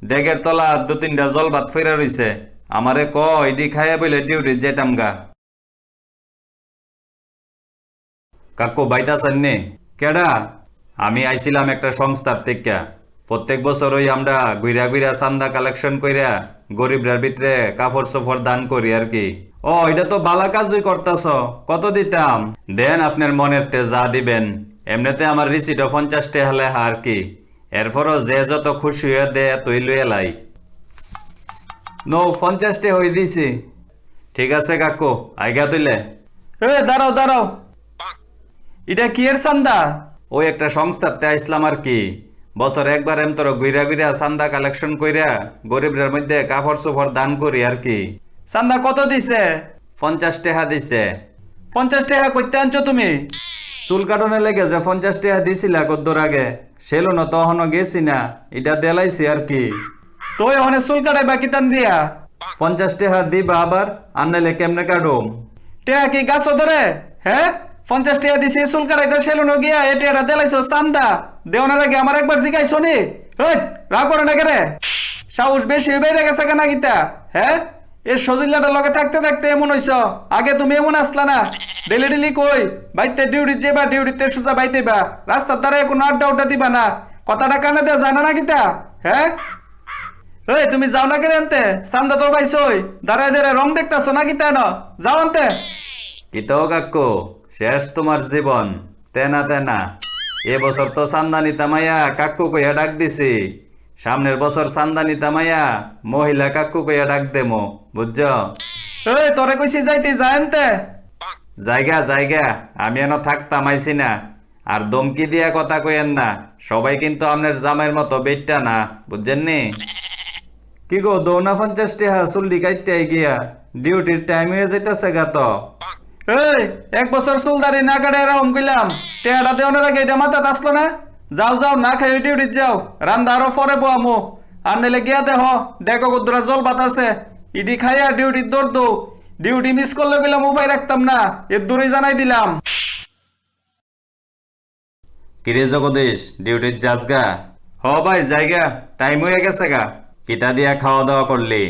ডেগের তলা 2-3টা জল ভাত ফেরা রইছে। আমারে ক ইডি খাইয়া বলে ডিউটি যেতাম গা। কাকু বাইতাছেন নে? কেডা? আমি আইছিলাম একটা সংস্থার থেকে। প্রত্যেক বছরই আমরা ঘুরা ঘুরা চান্দা কালেকশন কইরা গরিবরার ভিতরে কাপড় চোপড় দান করি আর কি। ও এটা তো বালা কাজই করতেছ। কত দিতাম? দেন আপনার মনের তে যা দিবেন। এমনিতে আমার রিসিটও 50 টাকা লেখা আর কি। এরপরও যে যত খুশি হয়ে দে তুই লুয়ে লাই। নো 50 টাকা হয়ে দিছি। ঠিক আছে কাকু, আইগা তুইলে। দাঁড়াও দাঁড়াও, এটা কি এর চান্দা? ওই একটা সংস্থাতে আইসলাম আর কি। বছর একবার এমতর ঘুরা ঘুরা চান্দা কালেকশন কইরা গরিবদের মধ্যে কাপড় চোপড় দান করি আর কি। চান্দা কত দিছে? 50 টাকা দিছে। 50 টাকা কইতে আনছো তুমি? চুল কাটনে লেগে যে 50 টাকা দিছিলা কদ্দুর আগে, সেলুন তখনও গেছি না, এটা দেলাইছি আর কি। তো এখন চুল কাটাই বাকি টান দিয়া 50 টাকা দিবা আবার, আনলে কেমনে কাটুম? টেয়া কি গাছ ধরে? হ্যাঁ, 50 টাকা দিছি চুল কাটাইতে সেলুনও গিয়া এটা দেলাইছো চান্দা দেওয়ার আগে আমার একবার জিগাইছো নি? রাগ করে না কেরে? সাহস বেশি বেড়ে গেছে কেনা গীতা? হ্যাঁ, এর সজিল্লাটার লগে থাকতে থাকতে এমন হইছ। আগে তুমি এমন আসলা না। ডেলি ডেলি কই বাইতে ডিউটি যেবা, ডিউটিতে সোজা বাইতে বা, রাস্তার দ্বারা কোনো আড্ডা উড্ডা দিবা না। কথাটা কানে দেওয়া জানা না গীতা? হ্যাঁ, তুমি যাও না কেন আনতে? চান্দা তো পাইছই, দাঁড়ায় দাঁড়ায় রং দেখতেছো না গীতা? ন যাও আনতে। কিতাও কাকু, শেষ তোমার জীবন। তেনা তেনা এবছর তো চান্দানি তামাইয়া কাকু কইয়া ডাক দিছি। সামনের বছর চান্দানি তামাইয়া মহিলা কাকু কইয়া ডাক দেমো, বুঝছ? তোরে কইছি যাইতে যাইতে জায়গা জায়গা, আমি এন থাকতাম আইছি না। আর দমকি দিয়া কথা কইেন না, সবাই কিন্তু আপনার জামাইয়ের মতো বেটটা না, বুঝছেন নি? কি গো, দৌনা 50 টাকা চুল্লি কাটতে গিয়া ডিউটির টাইম হয়ে যাইতেছে গা তো। এক বছর চুলদারি না কাটে এরকম কইলাম, টেহাটা দেওয়ার আগে এটা মাথাতে আসলো না? যাও যাও, না খাই ডিউটি যাও, রান্দা আরো পরে পোয়ামো। আর নাইলে গিয়া দেহ ডেকো কদ্দুরা জল বাতাসে, ইডি খাইয়া ডিউটির দৌড় দৌ। ডিউটি মিস করলে গেলাম উপায় রাখতাম না, এর দূরেই জানাই দিলাম। কিরে জগদীশ, ডিউটির যাস গা? হ ভাই জায়গা, টাইম হয়ে গেছে গা। কিতা দিয়া খাওয়া দাওয়া করলি?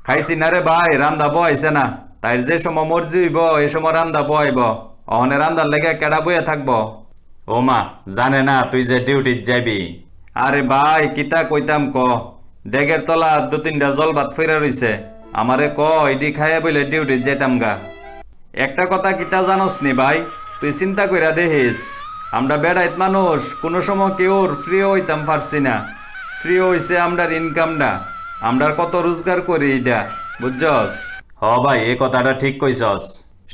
খাইছি না রে ভাই, রান্দা বহাইছে না। তাই যে সময় মর্জি হইব এই সময় রান্দা বহাইব। অহনে রান্দার লেগে কেডা বইয়া থাকব? ও মা জানে না তুই যে ডিউটির যাবি? আরে ভাই কিতা কইতাম ক, ডেগের তলা 2-3টা জল ভাত ফেরা রইছে। আমারে ক ইডি খাইয়া বলে ডিউটির যেতাম গা। একটা কথা কিতা জানোস নি ভাই? তুই চিন্তা কইরা দেখিস, আমরা বেড়াইত মানুষ কোনো সময় কেউর ফ্রি হইতাম পারছি না। ফ্রি হইছে আমরার ইনকামটা, আমরার কত রোজগার করি এটা, বুঝছস? হ ভাই, এই কথাটা ঠিক কইছস।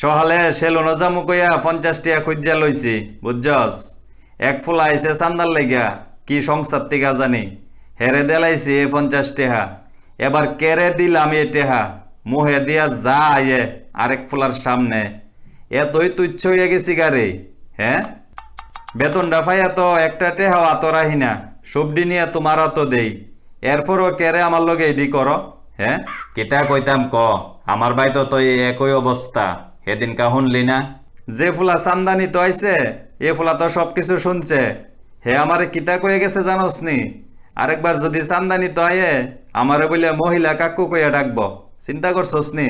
সহালে সেলুনো জামু কইয়া 50 টাকা খুঁজা লইছি, বুঝছস? এক ফুলা আইছে চান্দার লাগিয়া, কি সংসার টিকা জানি, হেরে দেলাইছি 50 টাকা। এবার কেড়ে দিলাম এ টেহা, মুহে দিয়া যা আয়ে আরেক ফুলার সামনে। এতই তুচ্ছ হইয়া গেছি গারে। হ্যাঁ, বেতনটা পাইয়া তো একটা টেহাও আতরাহি না, সবডি নিয়ে তোমার তো দেই। এরপরও কেরে আমার লগে এডি করো? হ্যাঁ, কিতা কইতাম ক, আমার ভাই তো একই অবস্থা। সেদিন কা শুনলি না? যে ফুলা চান্দানি তো আইছে, এ ফুলা তো সবকিছু শুনছে। হে আমারে কিতা কয়ে গেছে জানোস নি? আরেকবার যদি চান্দানি তো আয়ে আমারে বলে মহিলা কাকু কইয়া ডাকবো, চিন্তা করছস নি?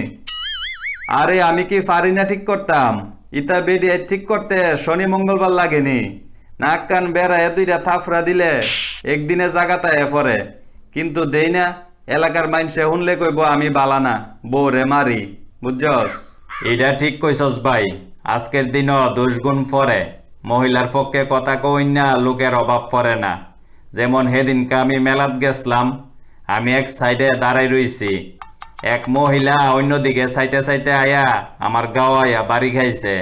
আরে আমি কি পারি না ঠিক করতাম? ইতা বেডি ঠিক করতে শনি মঙ্গলবার লাগেনি? নাক কান বেড়ায় 2টা থাফরা দিলে একদিনে জাগাতা এ পরে। কিন্তু দেই না, এলাকার মানুষে শুনলে কইব আমি বালানা, বউরে মারি, বুঝছস? এটা ঠিক কইছস ভাই, আজকের দিনও 10 গুণ পরে। মহিলার পক্ষে কথা কই না, লোকের অভাব পড়ে না। যেমন সেদিনকে আমি মেলাত গেছলাম, আমি এক সাইডে দাঁড়াই রইছি, এক মহিলা অন্যদিকে চাইতে চাইতে আয়া আমার গাও আয়া বাড়ি খাইছে।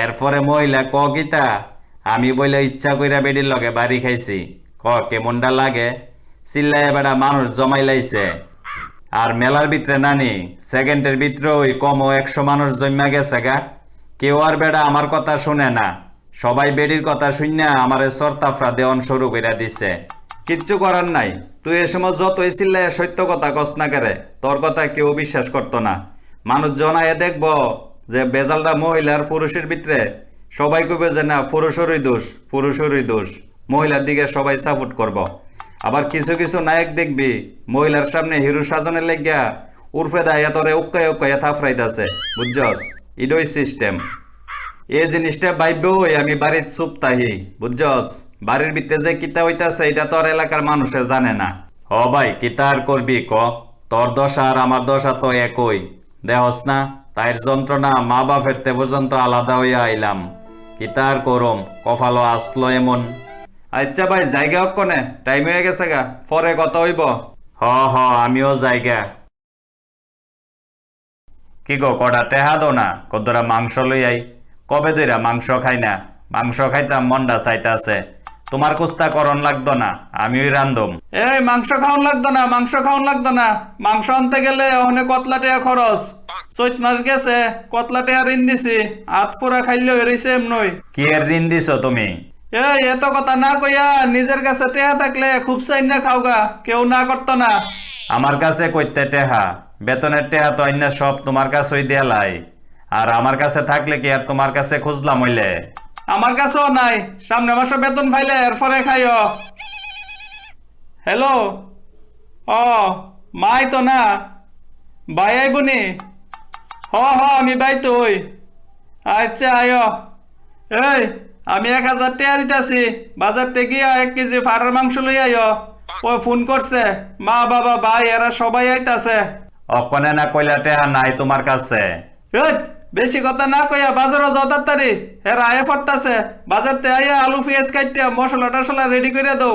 এরপরে মহিলা ক গীতা, আমি বলে ইচ্ছা কইরা বেডির লগে বাড়ি খাইছি। ক কেমনটা লাগে? চিল্লায় বেড়া মানুষ জমাই লাইছে। আর মেলার ভিতরে নানি সেকেন্ডের ভিতরে ওই কমও 100 মানুষ জমা গেছে গা। কেউ আর বেড়া আমার কথা শুনে না, সবাই বেডির কথা শুননা আমারে সরতাফরা দেওয়ান শুরু কইরা দিছে। কিচ্ছু করার নাই, তুই এ সময় যতই চিল্লায় সত্য কথা কস না কেরে, তোর কথা কেউ বিশ্বাস করতো না। মানুষ জনায়ে দেখব যে বেজালটা মহিলার পুরুষের ভিতরে, সবাই কইবে যে না পুরুষেরই দোষ, পুরুষেরই দোষ, মহিলার দিকে সবাই সাপোর্ট করব। আবার কিছু কিছু নায়ক দেখবি মহিলার সামনে হিরো সাজনের লেগিয়া উর্ফে দাইয়া তোরে উক্কায় উক্কায় থাফরাইতাছে, বুঝছস? ইডই সিস্টেম। এই জিনিসটা ভাইবে ওই আমি বাড়ির চুপ তাহি, বুঝছস? বাড়ির ভিতরে যে কিতা হইতাছে এটা তোর এলাকার মানুষে জানে না। হ ভাই কিতা আর করবি ক, তোর দশা আর আমার দশা তো একই, দেহস না? তাইর যন্ত্রণা মা বাপের তে পর্যন্ত আলাদা হইয়া আইলাম, কিতা আর করম, কপালও আসলো এমন। আচ্ছা ভাই জায়গা কনে, টাইম হয়ে গেছে গা, পরে কত হইব। হ হ আমিও জায়গা। কি গো কটা টেহা দো না, কতরা মাংস লই আই। কবে দইরা মাংস খাই না, মাংস খাইতাম মনটা চাইতাছে। তোমার কুস্তা করন লাগতো না, আমিই রান্ধুম। এই মাংস খাওন লাগতো না, মাংস খাওন লাগতো না, মাংস আনতে গেলে ওখানে কতলা টেয়া খরচ। চৈত মাস গেছে, কতলা টেয়া ঋণ দিছি, হাত পুরা খাইলেও এরিছে এমনই। কি এর ঋণ দিছো তুমি? এই এত কথা না কইয়া নিজের কাছে টেহা থাকলে খুব চাই না খাওগা, কেউ না করতো না। আমার কাছে কইতে টেহা, বেতনের টেহা তো আইনা সব তোমার কাছেই দেয়ালাই, আর আমার কাছে থাকলে কি আর তোমার কাছে খুঁজলাম হইলে? আমার কাছেও নাই, সামনে মাসে বেতন পাইলে এরপরে খাইও। হ্যালো, ও মাই তো না, ভাই আইবনি? হ হ আমি বাই তো ওই। আচ্ছা আয়ো। এই আমি 1000 টাকা দিতেছি, বাজার থেকে গিয়া 1 কেজি ফাড়ার মাংস লই আইও। ও ফোন করছে, মা বাবা ভাই এরা সবাই আইতাছে। অকনে না কইলা টেহা নাই তোমার কাছে? বেশি কথা না কইয়া বাজারও যাও তাড়াতাড়ি, এরা আয়া পড়তাছে। বাজারতে আইয়া আলু পেঁয়াজ কাটিয়া মশলা টসলা রেডি করে দাও।